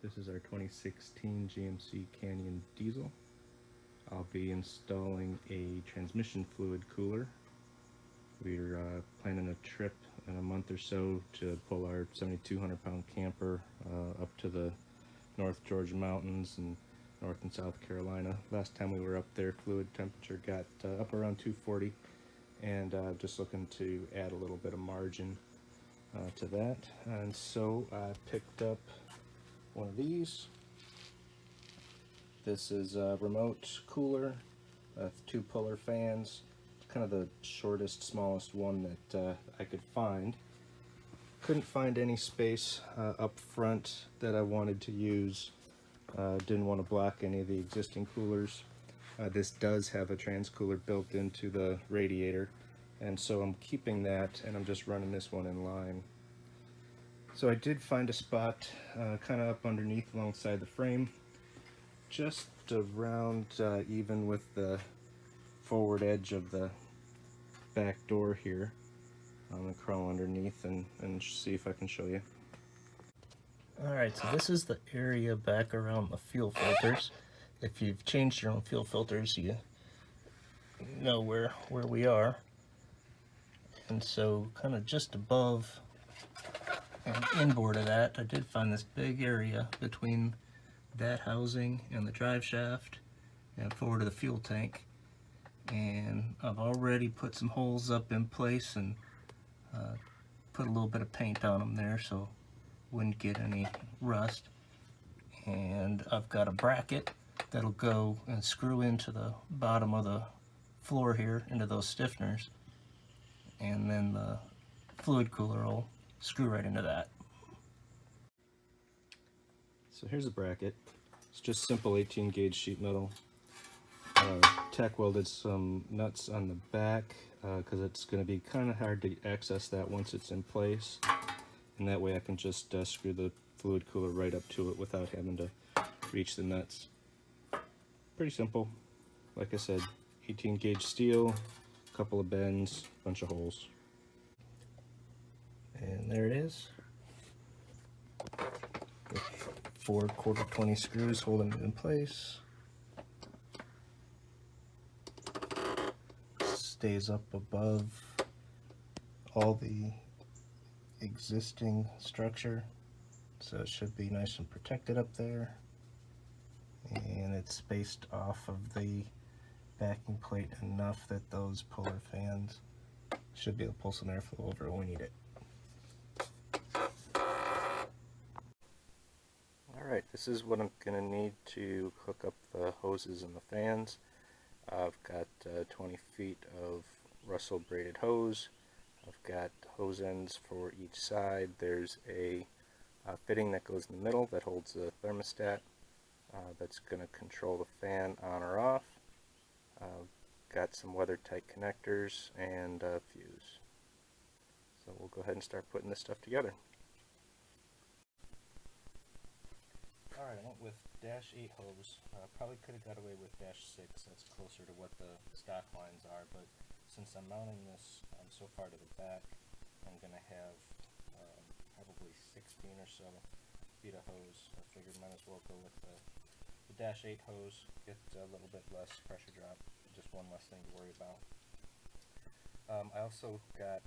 This is our 2016 GMC Canyon diesel. I'll be installing a transmission fluid cooler. We're planning a trip in a month or so to pull our 7,200 pound camper up to the North Georgia mountains and North and South Carolina. Last time we were up there, fluid temperature got up around 240, and just looking to add a little bit of margin to that. And so I picked up one of these. This is a remote cooler with 2 puller fans. It's kind of the shortest, smallest one that I could find. Couldn't find any space up front that I wanted to use. Didn't want to block any of the existing coolers. This does have a transcooler built into the radiator, and so I'm keeping that, and I'm just running this one in line. So I did find a spot kind of up underneath alongside the frame, just around even with the forward edge of the back door here. I'm going to crawl underneath and see if I can show you. Alright, so this is the area back around the fuel filters. If you've changed your own fuel filters, you know where we are. And so kind of just above and inboard of that, I did find this big area between that housing and the drive shaft and forward of the fuel tank. And I've already put some holes up in place and put a little bit of paint on them there so wouldn't get any rust. And I've got a bracket that'll go and screw into the bottom of the floor here, into those stiffeners, and then the fluid cooler will screw right into that. So here's a bracket. It's just simple 18 gauge sheet metal. Tack welded some nuts on the back because it's going to be kind of hard to access that once it's in place, and that way I can just screw the fluid cooler right up to it without having to reach the nuts. Pretty simple. Like I said, 18 gauge steel, a couple of bends, bunch of holes. And there it is. With 4 1/4 screws holding it in place. Stays up above all the existing structure, so it should be nice and protected up there. And it's spaced off of the backing plate enough that those puller fans should be able to pull some airflow over when we need it. Alright, this is what I'm going to need to hook up the hoses and the fans. I've got 20 feet of Russell braided hose. I've got hose ends for each side. There's a fitting that goes in the middle that holds the thermostat that's going to control the fan on or off. Got some weather tight connectors and a fuse. So we'll go ahead and start putting this stuff together. Alright, I went with dash 8 hose. Probably could have got away with dash 6, that's closer to what the stock lines are, but since I'm mounting this so far to the back, I'm going to have probably 16 or so feet of hose. I figured might as well go with the dash 8 hose, get a little bit less pressure drop, just one less thing to worry about. I also got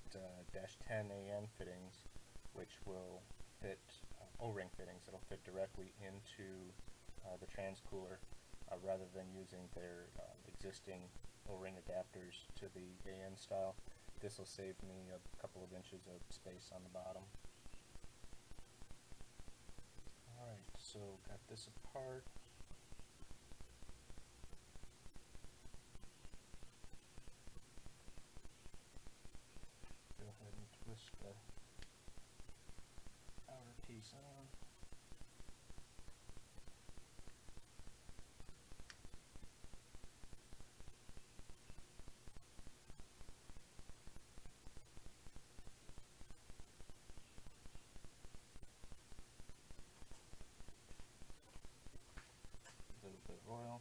dash 10 AN fittings, which will fit O-ring fittings that'll fit directly into the transcooler rather than using their existing O-ring adapters to the AN style. This will save me a couple of inches of space on the bottom. Alright, so got this apart. Go ahead and twist the outer piece on. A little bit of oil.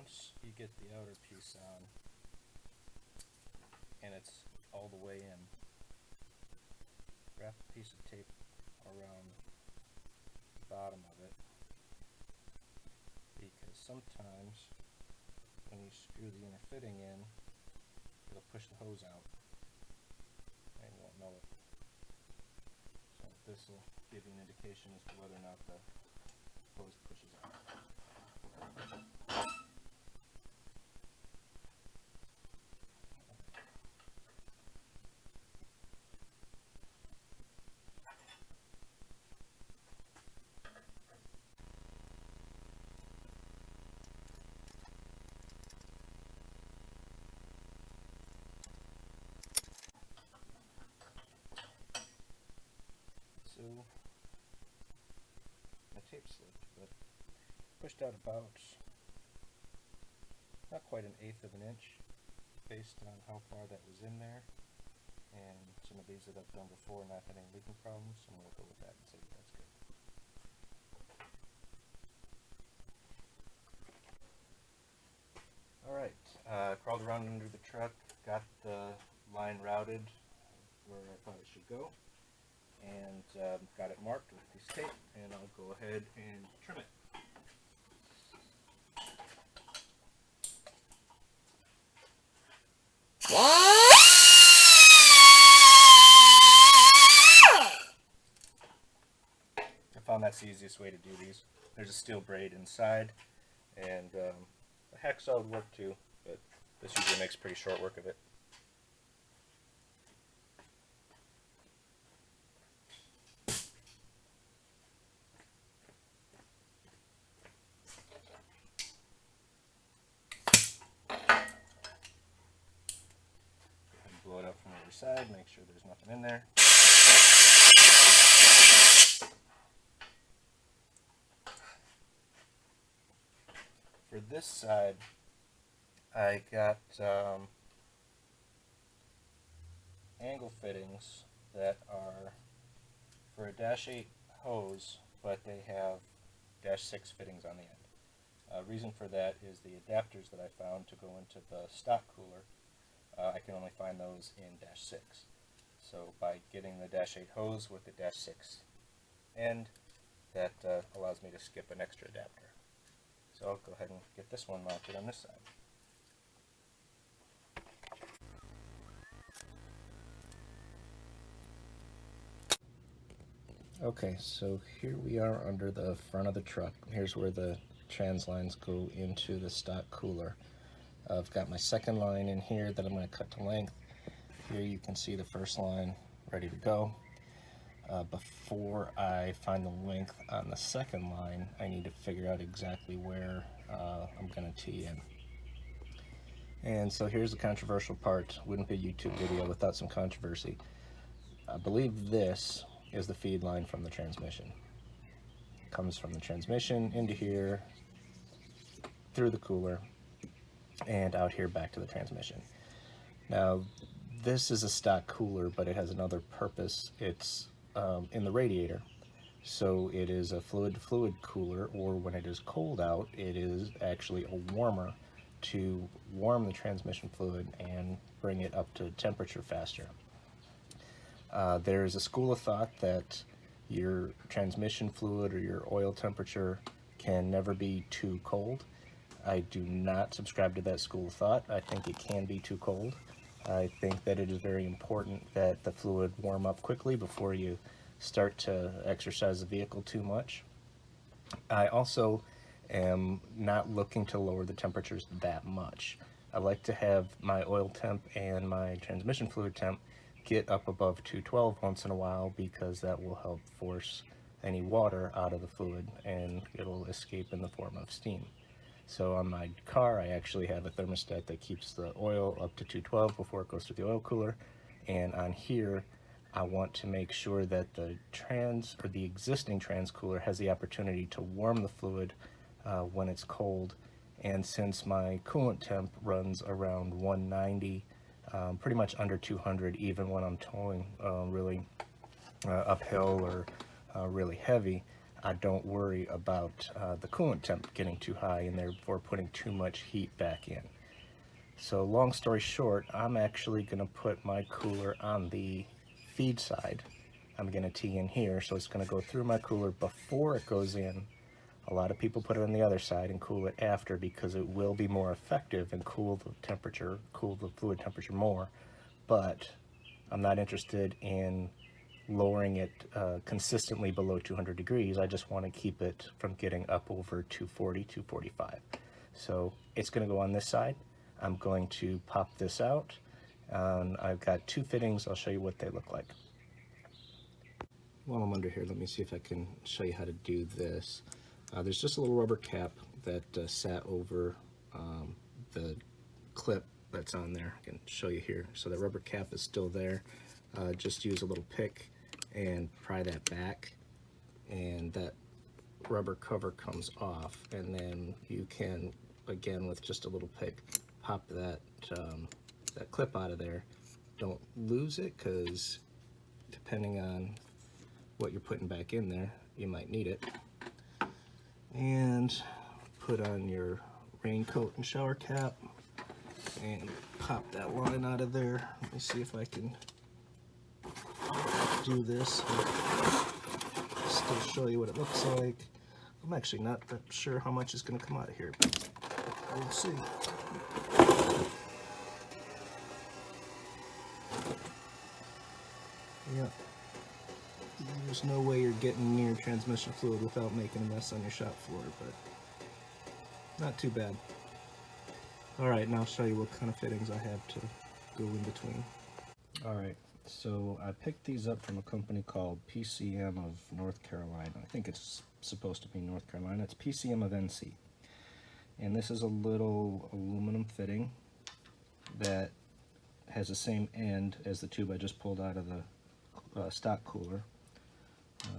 once you get the outer piece on and it's all the way in, wrap a piece of tape around the bottom of it, because sometimes when you screw the inner fitting in, it'll push the hose out and you won't know it. So this will give you an indication as to whether or not the hose pushes out. So my tape slipped, but pushed out about not quite an eighth of an inch based on how far that was in there and some of these that I've done before not had any leaking problems, so I'm going to go with that and say that's good. Alright, crawled around under the truck, got the line routed where I thought it should go, and got it marked with a piece of tape, and I'll go ahead and trim it. I found that's the easiest way to do these. There's a steel braid inside, and a hacksaw would work too, but this usually makes pretty short work of it. Blow it up from the other side, make sure there's nothing in there. For this side, I got angle fittings that are for a -8 hose, but they have -6 fittings on the end. Reason for that is the adapters that I found to go into the stock cooler, I can only find those in -6. So by getting the -8 hose with the -6 end, that allows me to skip an extra adapter. So I'll go ahead and get this one mounted on this side. Okay, so here we are under the front of the truck. Here's where the trans lines go into the stock cooler. I've got my second line in here that I'm going to cut to length. Here you can see the first line ready to go. Before I find the length on the second line, I need to figure out exactly where I'm going to tee in. And so here's the controversial part. Wouldn't be a YouTube video without some controversy. I believe this is the feed line from the transmission. It comes from the transmission into here, through the cooler, and out here back to the transmission. Now, this is a stock cooler, but it has another purpose. It's in the radiator. So it is a fluid-to-fluid cooler, or when it is cold out, it is actually a warmer to warm the transmission fluid and bring it up to temperature faster. There's a school of thought that your transmission fluid or your oil temperature can never be too cold. I do not subscribe to that school of thought. I think it can be too cold. I think that it is very important that the fluid warm up quickly before you start to exercise the vehicle too much. I also am not looking to lower the temperatures that much. I like to have my oil temp and my transmission fluid temp get up above 212 once in a while, because that will help force any water out of the fluid and it'll escape in the form of steam. So on my car, I actually have a thermostat that keeps the oil up to 212 before it goes to the oil cooler. And on here, I want to make sure that the existing trans cooler has the opportunity to warm the fluid when it's cold. And since my coolant temp runs around 190, pretty much under 200, even when I'm towing really uphill or really heavy, I don't worry about the coolant temp getting too high and therefore putting too much heat back in. So long story short, I'm actually going to put my cooler on the feed side. I'm going to tee in here, so it's going to go through my cooler before it goes in. A lot of people put it on the other side and cool it after because it will be more effective and cool the fluid temperature more. But I'm not interested in lowering it consistently below 200 degrees. I just want to keep it from getting up over 240, 245. So it's going to go on this side. I'm going to pop this out. I've got two fittings. I'll show you what they look like. While I'm under here, let me see if I can show you how to do this. There's just a little rubber cap that sat over the clip that's on there. I can show you here. So the rubber cap is still there. Just use a little pick and pry that back, and that rubber cover comes off, and then you can, again, with just a little pick, pop that that clip out of there. Don't lose it, because depending on what you're putting back in there, you might need it. And put on your raincoat and shower cap and pop that line out of there. Let me see if I can do this and still show you what it looks like. I'm actually not that sure how much is going to come out of here, but we'll see. Yeah. There's no way you're getting near transmission fluid without making a mess on your shop floor, but not too bad. Alright, now I'll show you what kind of fittings I have to go in between. Alright, so I picked these up from a company called PCM of North Carolina. I think it's supposed to be North Carolina. It's PCM of NC. And this is a little aluminum fitting that has the same end as the tube I just pulled out of the stock cooler.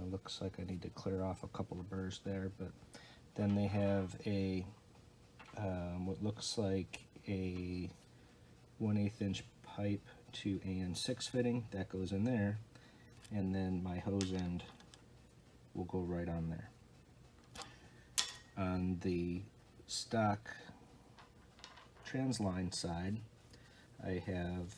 Looks like I need to clear off a couple of burrs there, but then they have a what looks like a 1/8 inch pipe to AN6 fitting that goes in there, and then my hose end will go right on there. On the stock transline side, I have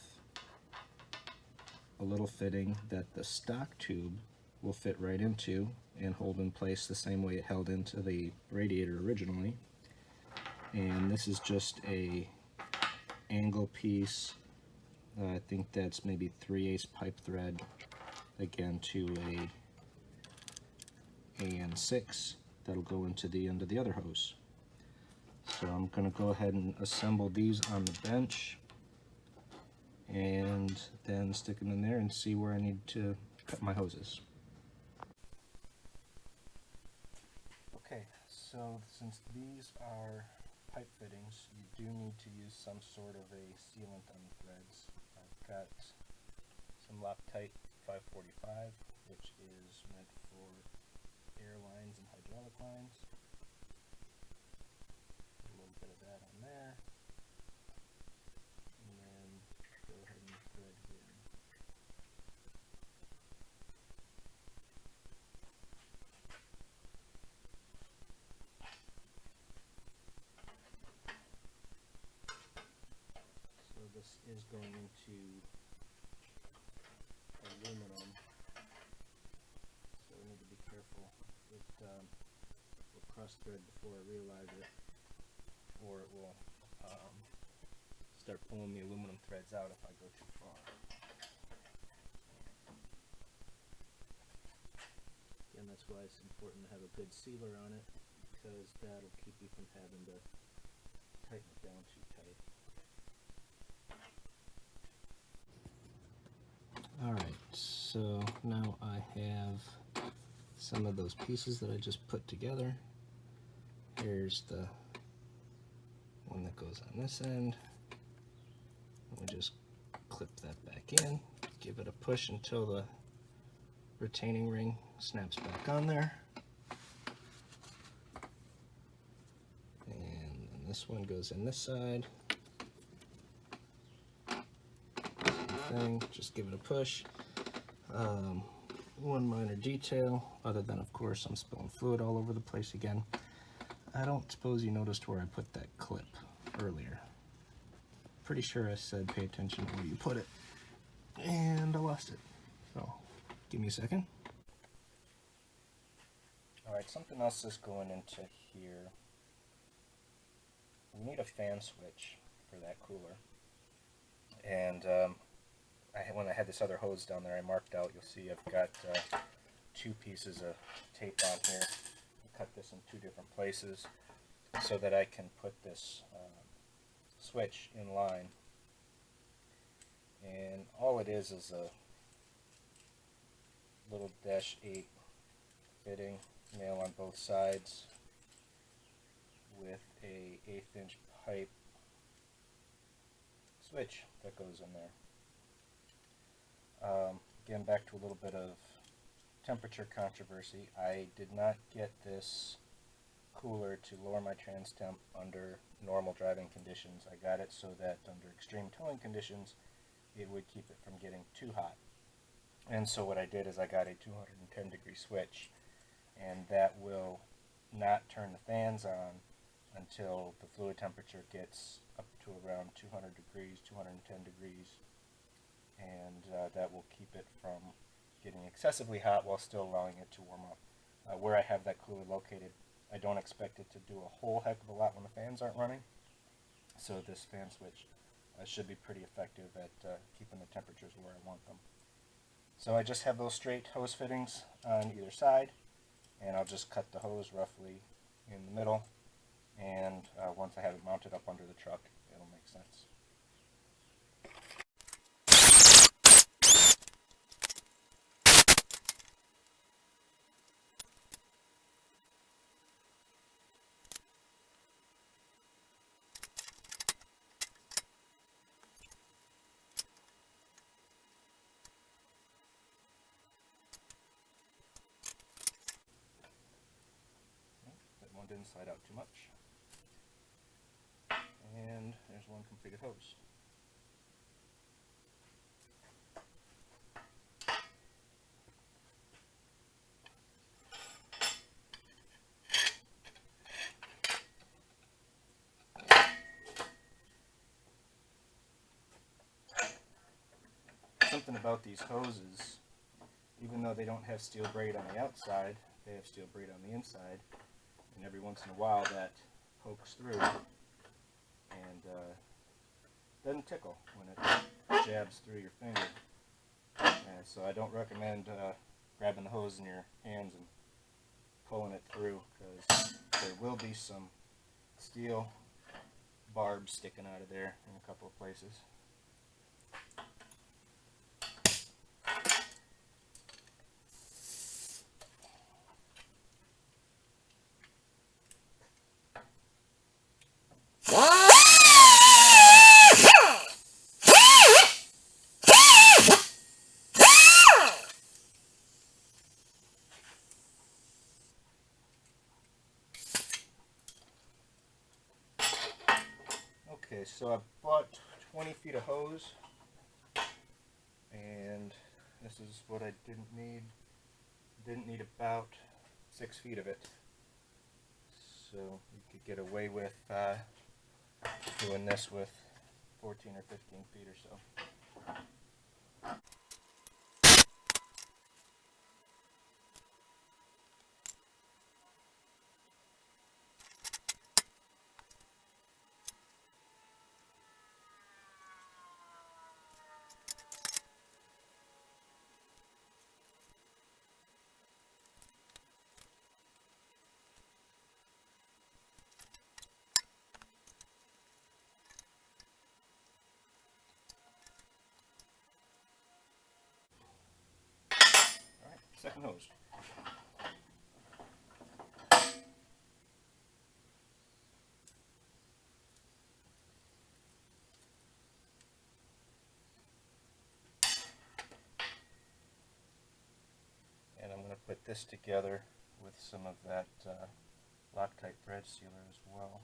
a little fitting that the stock tube will fit right into and hold in place the same way it held into the radiator originally. And this is just a angle piece. I think that's maybe 3/8 pipe thread, again, to a AN6 that'll go into the end of the other hose. So I'm going to go ahead and assemble these on the bench and then stick them in there and see where I need to cut my hoses. Okay, so since these are pipe fittings, you do need to use some sort of a sealant on the threads. I've got some Loctite 545, which is meant for air lines and hydraulic lines. A little bit of that on there. And then go ahead and thread here. So this is going into aluminum, so we need to be careful. It will cross thread before I realize it, or it will start pulling the aluminum threads out if I go too far. Again, that's why it's important to have a good sealer on it, because that'll keep you from having to tighten it down too tight. Alright, so now I have some of those pieces that I just put together. Here's the one that goes on this end. We just clip that back in, give it a push until the retaining ring snaps back on there. And then this one goes in this side. Same thing, just give it a push. one minor detail, other than of course I'm spilling fluid all over the place again. I don't suppose you noticed where I put that clip earlier. Pretty sure I said pay attention to where you put it, and I lost it. So give me a second. Alright, something else is going into here. We need a fan switch for that cooler. And when I had this other hose down there, I marked out, you'll see I've got 2 pieces of tape on here. I cut this in 2 different places so that I can put this switch in line. And all it is a little -8 fitting, nail on both sides, with a 1/8 inch pipe switch that goes in there. Again, back to a little bit of temperature controversy. I did not get this cooler to lower my trans temp under normal driving conditions. I got it so that under extreme towing conditions it would keep it from getting too hot. And so what I did is I got a 210 degree switch, and that will not turn the fans on until the fluid temperature gets up to around 200 degrees, 210 degrees, and that will keep it from getting excessively hot while still allowing it to warm up. Where I have that cooler located, I don't expect it to do a whole heck of a lot when the fans aren't running, so this fan switch should be pretty effective at keeping the temperatures where I want them. So I just have those straight hose fittings on either side, and I'll just cut the hose roughly in the middle, and once I have it mounted up under the truck, it'll make sense. That one didn't slide out too much. And there's one completed hose. Something about these hoses, even though they don't have steel braid on the outside, they have steel braid on the inside, and every once in a while that pokes through and doesn't tickle when it jabs through your finger. So I don't recommend grabbing the hose in your hands and pulling it through, because there will be some steel barbs sticking out of there in a couple of places. Okay, so I bought 20 feet of hose, and this is what I didn't need. Didn't need about 6 feet of it. So you could get away with doing this with 14 or 15 feet or so. Alright, second hose. And I'm going to put this together with some of that Loctite thread sealer as well.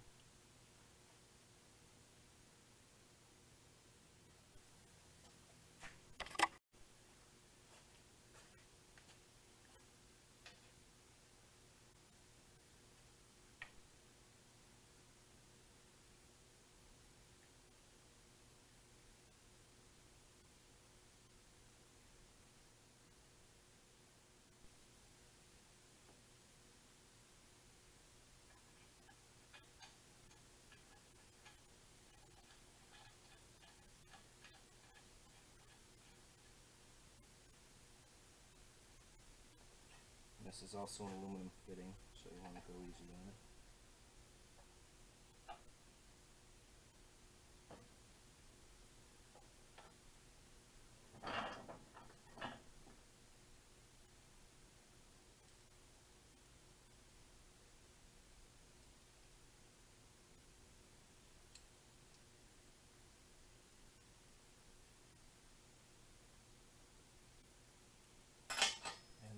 this is also an aluminum fitting, so you want to go easy on it.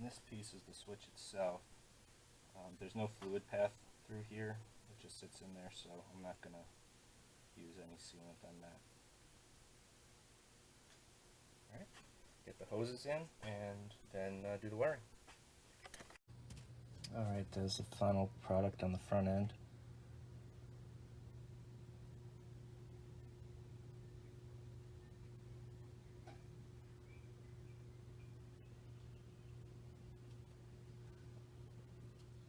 This piece is the switch itself. There's no fluid path through here, it just sits in there, so I'm not going to use any sealant on that. Alright, get the hoses in and then do the wiring. Alright, there's the final product on the front end.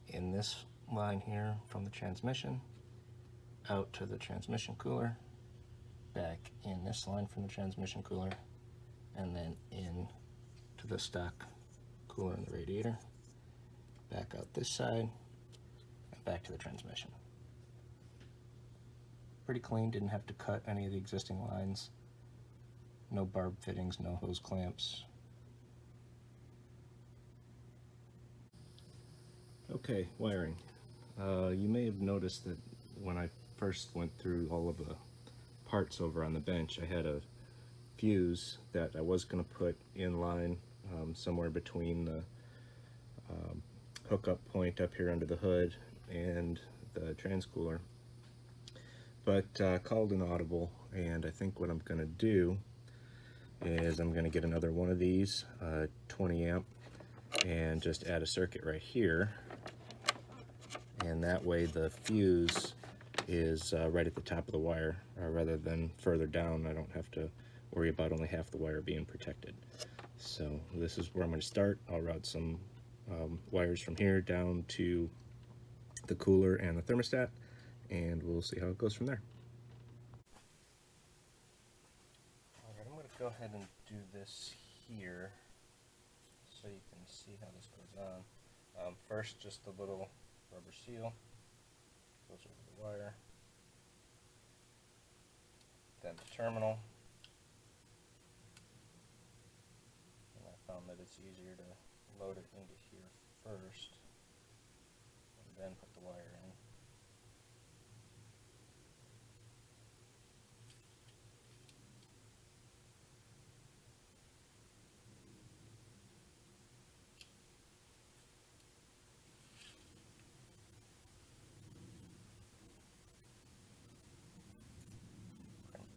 In this line here from the transmission out to the transmission cooler, back in this line from the transmission cooler, and then in to the stock cooler in the radiator, back out this side, and back to the transmission. Pretty clean, didn't have to cut any of the existing lines. No barb fittings, no hose clamps. Okay, wiring. You may have noticed that when I first went through all of the parts over on the bench, I had a fuse that I was going to put in line somewhere between the hookup point up here under the hood and the transcooler, but called an audible, and I think what I'm going to do is I'm going to get another one of these 20 amp and just add a circuit right here, and that way the fuse is right at the top of the wire rather than further down. I don't have to worry about only half the wire being protected. So this is where I'm going to start. I'll route some wires from here down to the cooler and the thermostat, and we'll see how it goes from there. Alright, I'm going to go ahead and do this here so you can see how this goes on. First, just a little rubber seal goes over the wire, then the terminal, and I found that it's easier to load it into here first and then put the wire in.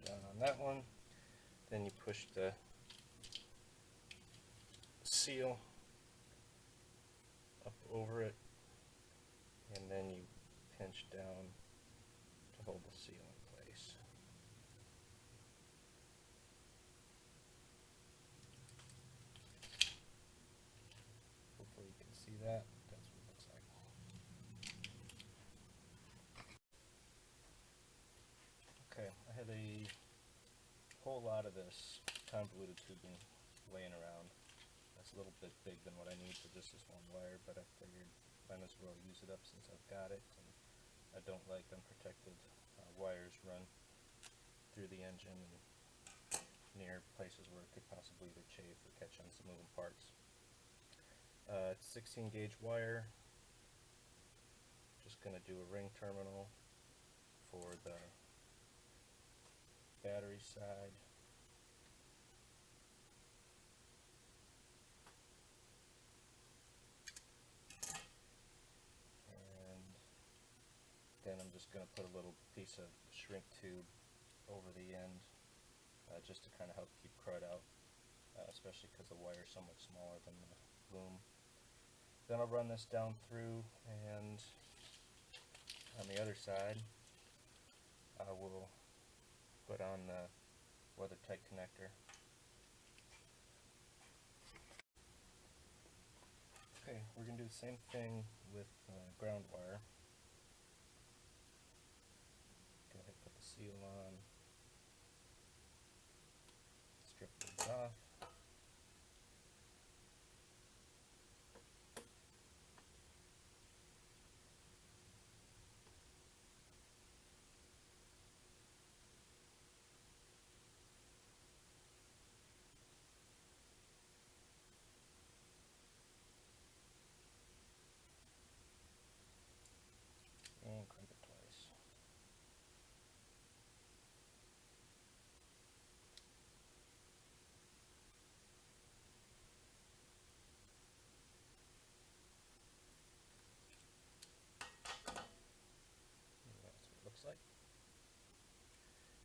Down on that one, then you push the seal up over it, and then you pinch down to hold the seal in place. Hopefully you can see that. That's what it looks like. Okay, I had a whole lot of this convoluted tubing laying around. That's a little bit big than what I need for just this one wire, but I figured might as well use it up since I've got it. And I don't like unprotected wires run through the engine and near places where it could possibly either chafe or catch on some moving parts. It's 16 gauge wire. Just going to do a ring terminal for the battery side. Then I'm just going to put a little piece of shrink tube over the end just to kind of help keep crud out, especially because the wire is somewhat smaller than the loom. Then I'll run this down through, and on the other side I will put on the weather tight connector. Okay, we're going to do the same thing with ground wire. Go ahead and put the seal on, strip it off,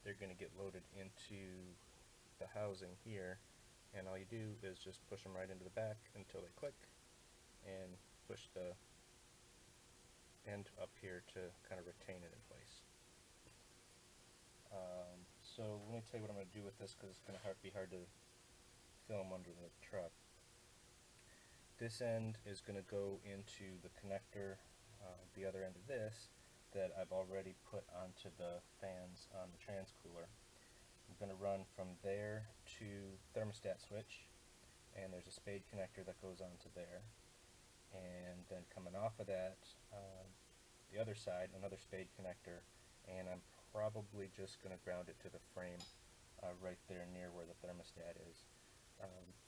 they're going to get loaded into the housing here, and all you do is just push them right into the back until they click, and push the end up here to kind of retain it in place. So let me tell you what I'm going to do with this, because it's going to be hard to film under the truck. This end is going to go into the connector, the other end of this, that I've already put onto the fans on the transcooler. I'm going to run from there to thermostat switch, and there's a spade connector that goes onto there. And then coming off of that, the other side, another spade connector, and I'm probably just going to ground it to the frame right there near where the thermostat is.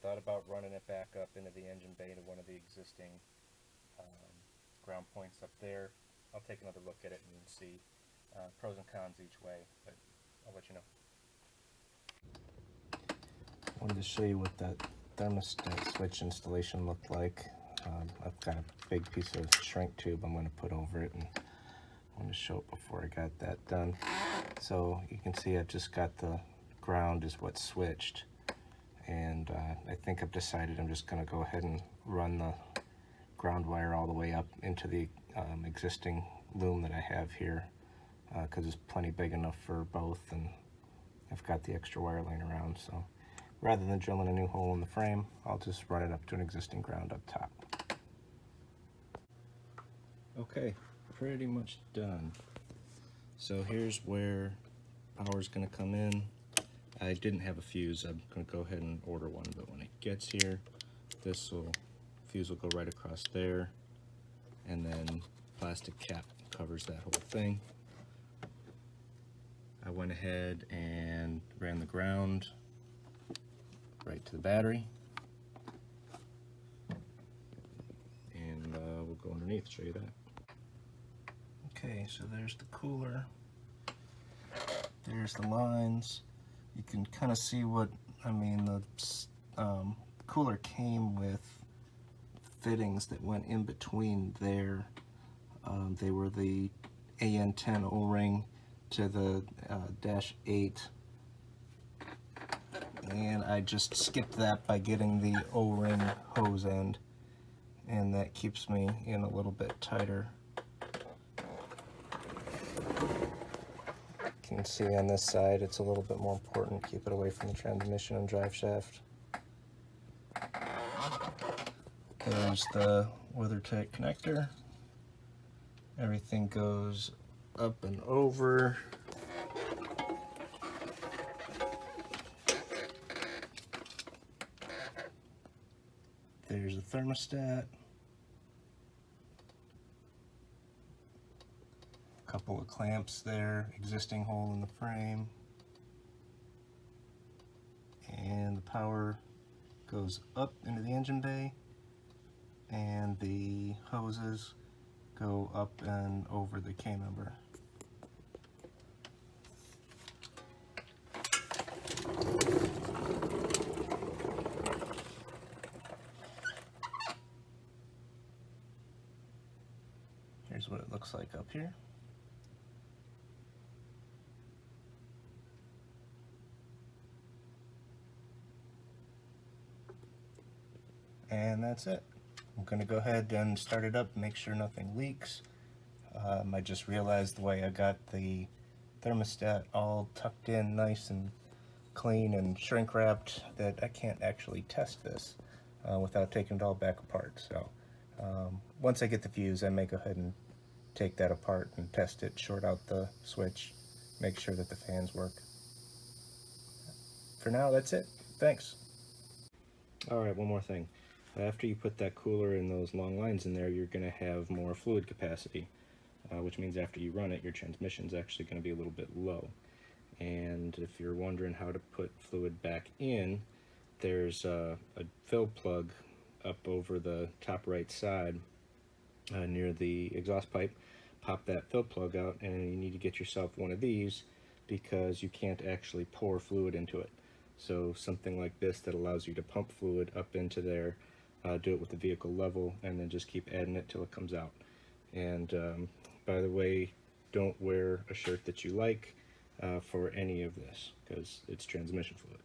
Thought about running it back up into the engine bay to one of the existing ground points up there. I'll take another look at it and see pros and cons each way, but I'll let you know. I wanted to show you what that thermostat switch installation looked like. I've got a big piece of shrink tube I'm going to put over it, and I want to show it before I got that done. So you can see I've just got the ground is what's switched, and I think I've decided I'm just going to go ahead and run the ground wire all the way up into the existing loom that I have here, because it's plenty big enough for both, and I've got the extra wire laying around. So rather than drilling a new hole in the frame, I'll just run it up to an existing ground up top. Okay, pretty much done. So here's where power's going to come in. I didn't have a fuse. I'm going to go ahead and order one, but when it gets here, fuse will go right across there, and then plastic cap covers that whole thing. I went ahead and ran the ground right to the battery, and we'll go underneath, show you that. Okay, so there's the cooler, there's the lines. You can kind of see what I mean. The cooler came with fittings that went in between there. They were the AN10 O-ring to the dash 8, and I just skipped that by getting the O-ring hose end, and that keeps me in a little bit tighter. You can see on this side it's a little bit more important. Keep it away from the transmission and drive shaft. There's the weather-tight connector. Everything goes up and over. There's the thermostat. Couple of clamps there, existing hole in the frame, and the power goes up into the engine bay, and the hoses go up and over the K-member. Here's what it looks like up here. And that's it. I'm going to go ahead and start it up, make sure nothing leaks. I just realized the way I got the thermostat all tucked in nice and clean and shrink wrapped that I can't actually test this without taking it all back apart. So once I get the fuse, I may go ahead and take that apart and test it, short out the switch, make sure that the fans work. For now, that's it. Thanks. Alright, one more thing. After you put that cooler and those long lines in there, you're going to have more fluid capacity, which means after you run it, your transmission's actually going to be a little bit low. And if you're wondering how to put fluid back in, there's a fill plug up over the top right side near the exhaust pipe. Pop that fill plug out, and you need to get yourself one of these because you can't actually pour fluid into it. So something like this that allows you to pump fluid up into there, do it with the vehicle level, and then just keep adding it till it comes out. And by the way, don't wear a shirt that you like. for any of this because it's transmission fluid.